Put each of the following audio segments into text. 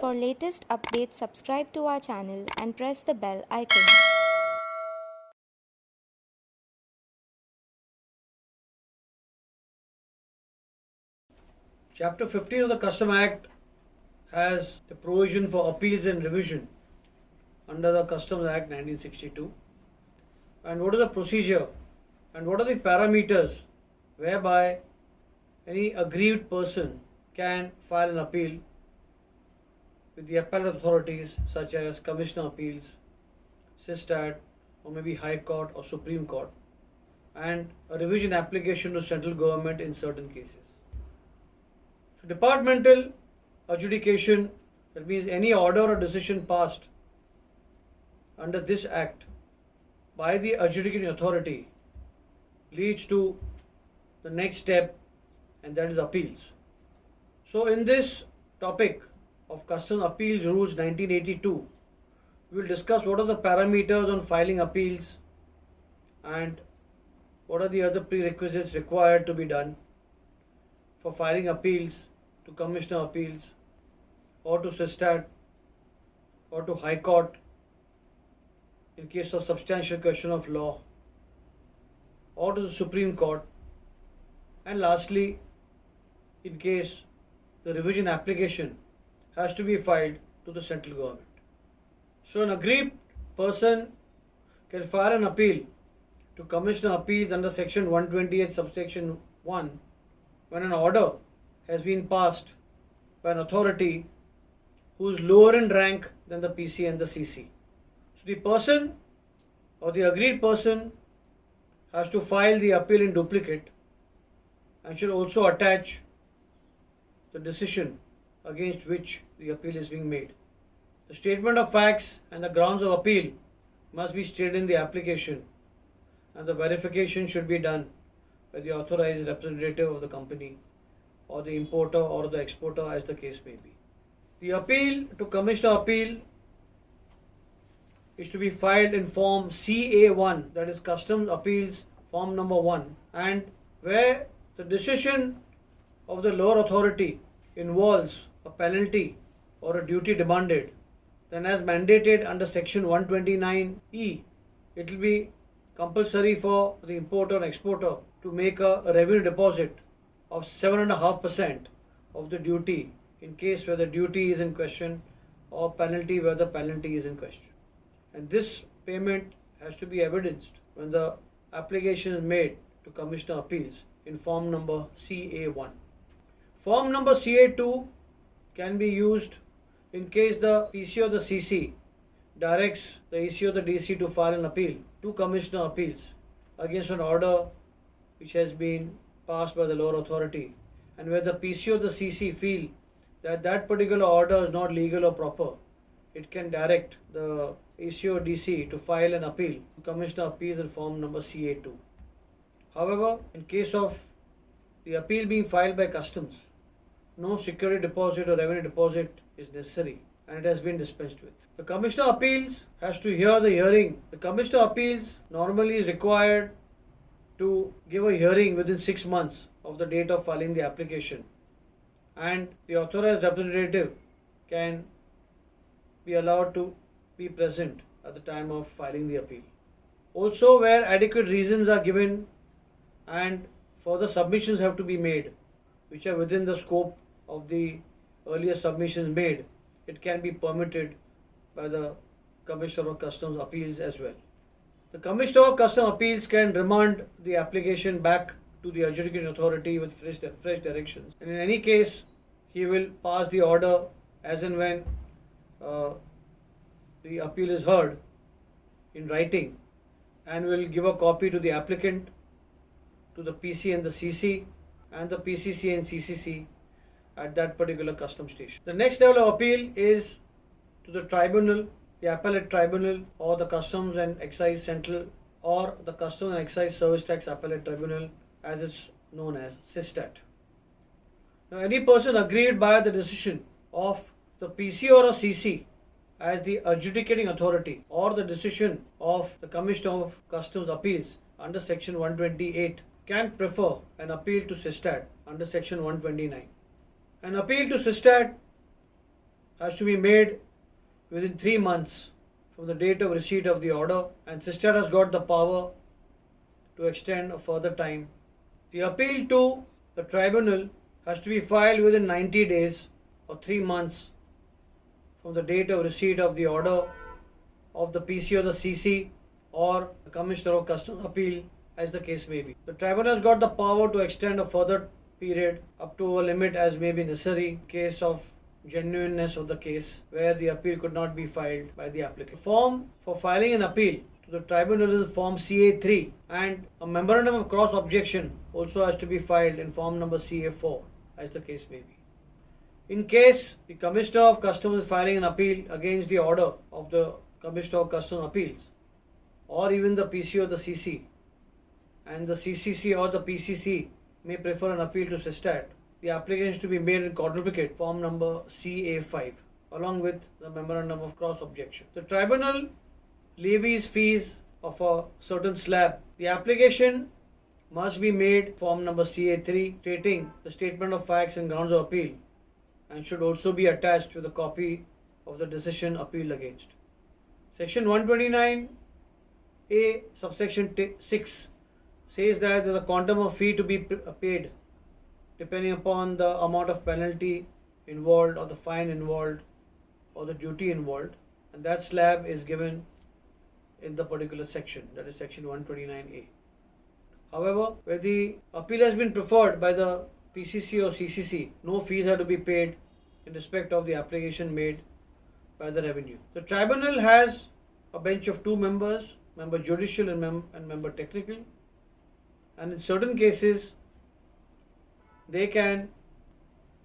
For latest updates, subscribe to our channel and press the bell icon. Chapter 15 of the Custom Act has the provision for appeals and revision under the Customs Act 1962. And what is the procedure and what are the parameters whereby any aggrieved person can file an appeal with the appellate authorities such as Commissioner Appeals, CESTAT, or maybe High Court or Supreme Court, and a revision application to central government in certain cases. So departmental adjudication, that means any order or decision passed under this act by the adjudicating authority, leads to the next step, and that is appeals. So in this topic of Customs Appeals Rules 1982, we will discuss what are the parameters on filing appeals and what are the other prerequisites required to be done for filing appeals to Commissioner Appeals or to CESTAT or to High Court in case of substantial question of law, or to the Supreme Court, and lastly, in case the revision application has to be filed to the central government. So an aggrieved person can file an appeal to Commissioner Appeals under section 128 subsection 1 when an order has been passed by an authority who is lower in rank than the PC and the CC. So the person or the aggrieved person has to file the appeal in duplicate and should also attach the decision against which the appeal is being made. The statement of facts and the grounds of appeal must be stated in the application, and the verification should be done by the authorized representative of the company or the importer or the exporter, as the case may be. The appeal to Commissioner Appeal is to be filed in form CA1, that is Customs Appeals form number 1, and where the decision of the lower authority involves a penalty or a duty demanded, then as mandated under section 129E, it will be compulsory for the importer and exporter to make a revenue deposit of 7.5% of the duty in case where the duty is in question, or penalty where the penalty is in question. And this payment has to be evidenced when the application is made to Commissioner Appeals in form number CA1. Form number CA2 can be used in case the PC or the CC directs the EC or the DC to file an appeal to Commissioner Appeals against an order which has been passed by the lower authority, and where the PC or the CC feel that that particular order is not legal or proper, it can direct the EC or DC to file an appeal to Commissioner Appeals in form number CA2. However, in case of the appeal being filed by Customs, no security deposit or revenue deposit is necessary, and it has been dispensed with. The Commissioner Appeals has to hear the hearing. The Commissioner Appeals normally is required to give a hearing within 6 months of the date of filing the application, and the authorized representative can be allowed to be present at the time of filing the appeal. Also, where adequate reasons are given and further submissions have to be made which are within the scope of the earlier submissions made, it can be permitted by the Commissioner of Customs Appeals as well. The Commissioner of Customs Appeals can remand the application back to the adjudicating authority with fresh directions, and in any case he will pass the order as and when the appeal is heard in writing, and will give a copy to the applicant, to the PC and the CC, and the PCC and CCC at that particular custom station. The next level of appeal is to the tribunal, the appellate tribunal, or the Customs and Excise Central, or the Customs and Excise Service Tax Appellate Tribunal, as it's known as CESTAT. Now, any person aggrieved by the decision of the PC or a CC as the adjudicating authority, or the decision of the Commissioner of Customs Appeals under section 128, can prefer an appeal to CESTAT under section 129. An appeal to CESTAT has to be made within 3 months from the date of receipt of the order, and CESTAT has got the power to extend a further time. The appeal to the tribunal has to be filed within 90 days or 3 months from the date of receipt of the order of the PC or the CC or the Commissioner of Customs Appeal, as the case may be. The tribunal has got the power to extend a further period up to a limit as may be necessary in case of genuineness of the case where the appeal could not be filed by the applicant. The form for filing an appeal to the tribunal is Form CA3, and a memorandum of cross objection also has to be filed in form number CA4, as the case may be. In case the Commissioner of Customs is filing an appeal against the order of the Commissioner of Customs Appeals, or even the PC or the CC, and the CCC or the PCC may prefer an appeal to CESTAT, the application is to be made in quadruplicate form number CA5 along with the memorandum of cross objection. The tribunal levies fees of a certain slab. The application must be made form number CA3 stating the statement of facts and grounds of appeal, and should also be attached with a copy of the decision appealed against. Section 129A subsection 6 says that there is a quantum of fee to be paid depending upon the amount of penalty involved or the fine involved or the duty involved, and that slab is given in the particular section, that is section 129A. However, where the appeal has been preferred by the PCC or CCC, no fees are to be paid in respect of the application made by the revenue. The tribunal has a bench of 2 members, member judicial and member technical, and in certain cases they can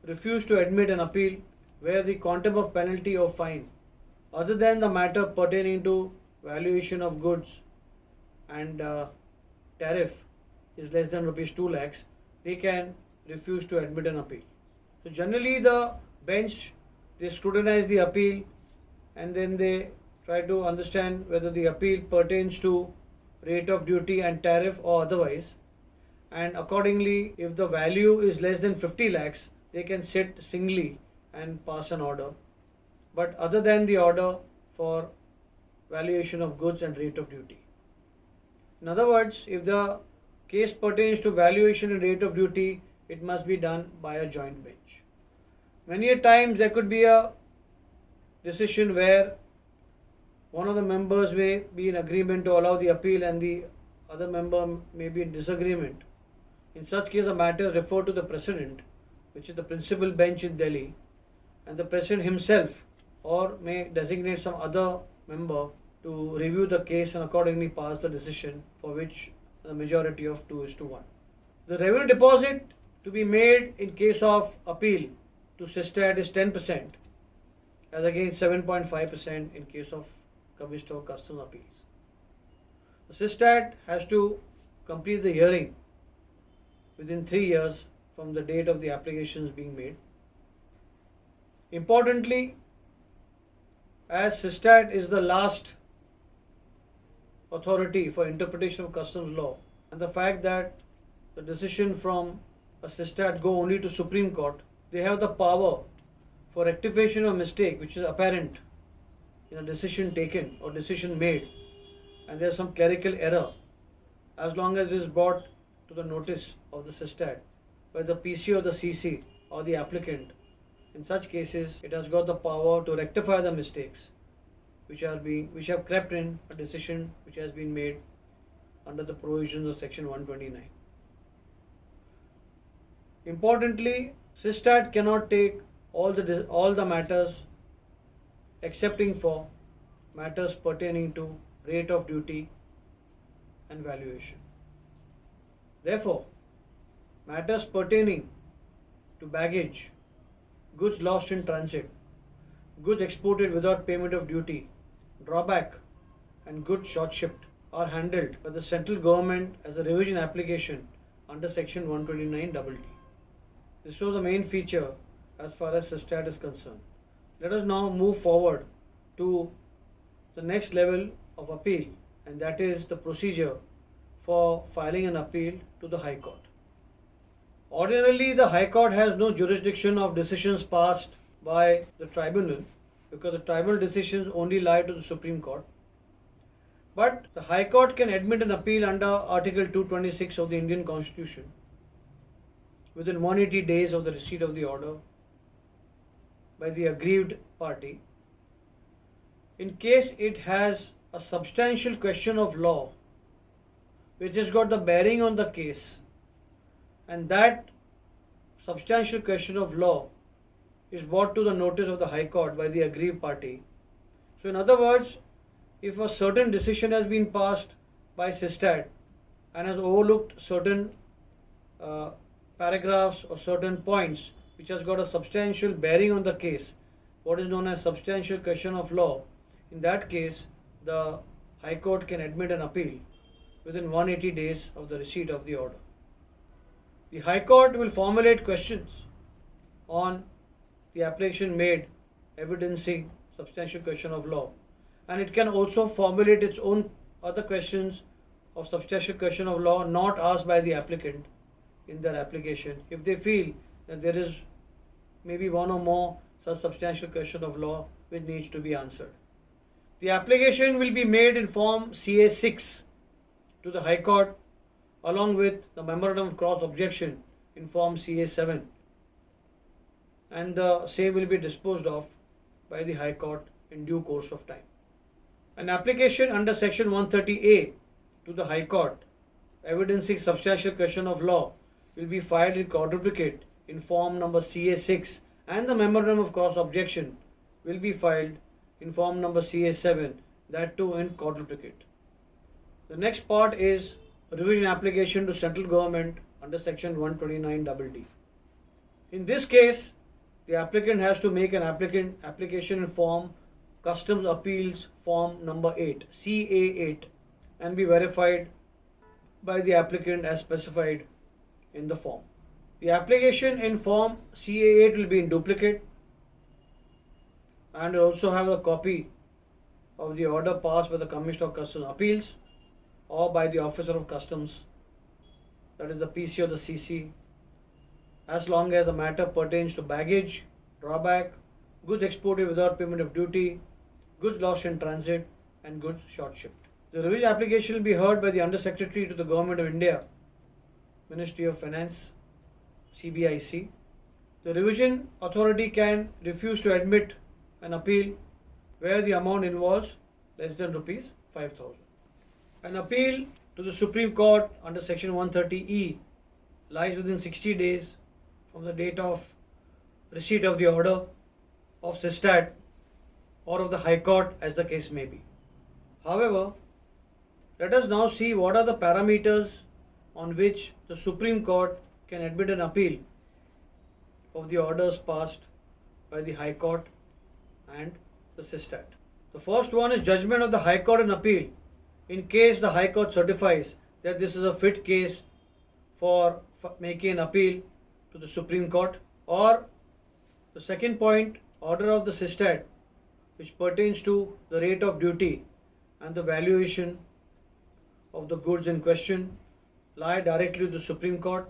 refuse to admit an appeal where the quantum of penalty or fine other than the matter pertaining to valuation of goods and tariff is less than rupees 2 lakhs, they can refuse to admit an appeal. So generally the bench, they scrutinize the appeal and then they try to understand whether the appeal pertains to rate of duty and tariff or otherwise, and accordingly if the value is less than 50 lakhs they can sit singly and pass an order, but other than the order for valuation of goods and rate of duty. In other words, if the case pertains to valuation and rate of duty, it must be done by a joint bench. Many a times there could be a decision where one of the members may be in agreement to allow the appeal and the other member may be in disagreement. In such case, a matter is referred to the President, which is the principal bench in Delhi, and the President himself or may designate some other member to review the case and accordingly pass the decision, for which the majority of 2:1. The revenue deposit to be made in case of appeal to CESTAT is 10% as against 7.5% in case of Commissioner of Customs Appeals. The CESTAT has to complete the hearing within 3 years from the date of the applications being made. Importantly, as CESTAT is the last authority for interpretation of customs law, and the fact that the decision from a CESTAT go only to Supreme Court, they have the power for rectification of mistake which is apparent in a decision taken or decision made, and there is some clerical error, as long as it is brought to the notice of the CESTAT by the PC or the CC or the applicant. In such cases, it has got the power to rectify the mistakes which have crept in a decision which has been made under the provisions of section 129. Importantly, CESTAT cannot take all the matters excepting for matters pertaining to rate of duty and valuation. Therefore, matters pertaining to baggage, goods lost in transit, goods exported without payment of duty, drawback, and goods short shipped are handled by the central government as a revision application under section 129 DD. This shows the main feature as far as CESTAT is concerned. Let us now move forward to the next level of appeal, and that is the procedure for filing an appeal to the High Court. Ordinarily, the High Court has no jurisdiction of decisions passed by the tribunal, because the tribunal decisions only lie to the Supreme Court. But the High Court can admit an appeal under Article 226 of the Indian Constitution within 180 days of the receipt of the order by the aggrieved party, in case it has a substantial question of law which has got the bearing on the case, and that substantial question of law is brought to the notice of the High Court by the aggrieved party. So in other words, if a certain decision has been passed by CESTAT and has overlooked certain paragraphs or certain points which has got a substantial bearing on the case, what is known as substantial question of law, in that case the High Court can admit an appeal within 180 days of the receipt of the order. The High Court will formulate questions on the application made evidencing substantial question of law, and it can also formulate its own other questions of substantial question of law not asked by the applicant in their application, if they feel that there is maybe one or more such substantial question of law which needs to be answered. The application will be made in form CA6 to the High Court along with the memorandum of cross objection in form CA7, and the same will be disposed of by the High Court in due course of time. An application under section 130A to the High Court evidencing substantial question of law will be filed in quadruplicate in form number CA6, and the memorandum of cross objection will be filed in form number CA7, that too in quadruplicate. The next part is revision application to central government under section 129DD. In this case, the applicant has to make an application in form Customs Appeals Form number 8, CA8, and be verified by the applicant as specified in the form. The application in form CA8 will be in duplicate and will also have a copy of the order passed by the Commissioner of Customs Appeals or by the Officer of Customs, that is the PC or the CC, as long as the matter pertains to baggage, drawback, goods exported without payment of duty, goods lost in transit, and goods short shipped. The revision application will be heard by the Under Secretary to the Government of India, Ministry of Finance, CBIC. The revision authority can refuse to admit an appeal where the amount involves less than rupees 5,000. An appeal to the Supreme Court under section 130E lies within 60 days from the date of receipt of the order of CESTAT or of the High Court, as the case may be. However, let us now see what are the parameters on which the Supreme Court can admit an appeal of the orders passed by the High Court and the CESTAT. The first one is judgment of the High Court in appeal in case the High Court certifies that this is a fit case for making an appeal to the Supreme Court, or the second point, order of the CESTAT, which pertains to the rate of duty and the valuation of the goods in question, lie directly to the Supreme Court.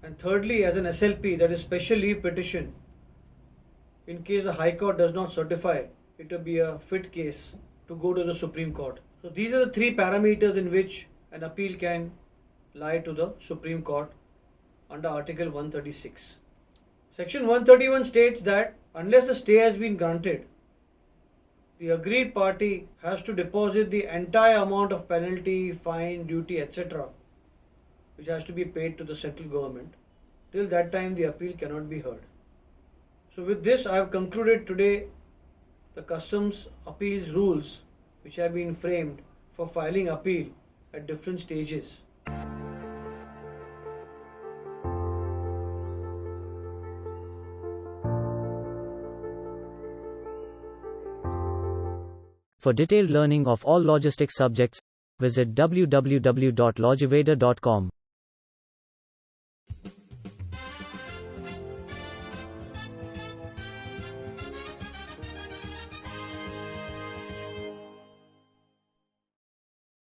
And thirdly, as an SLP, that is special leave petition, in case the High Court does not certify it to be a fit case to go to the Supreme Court. So these are the three parameters in which an appeal can lie to the Supreme Court under Article 136. Section 131 states that unless a stay has been granted, the agreed party has to deposit the entire amount of penalty, fine, duty, etc., which has to be paid to the central government. Till that time, the appeal cannot be heard. So with this, I have concluded today the customs appeals rules which have been framed for filing appeal at different stages. For detailed learning of all logistics subjects, visit www.logiveda.com.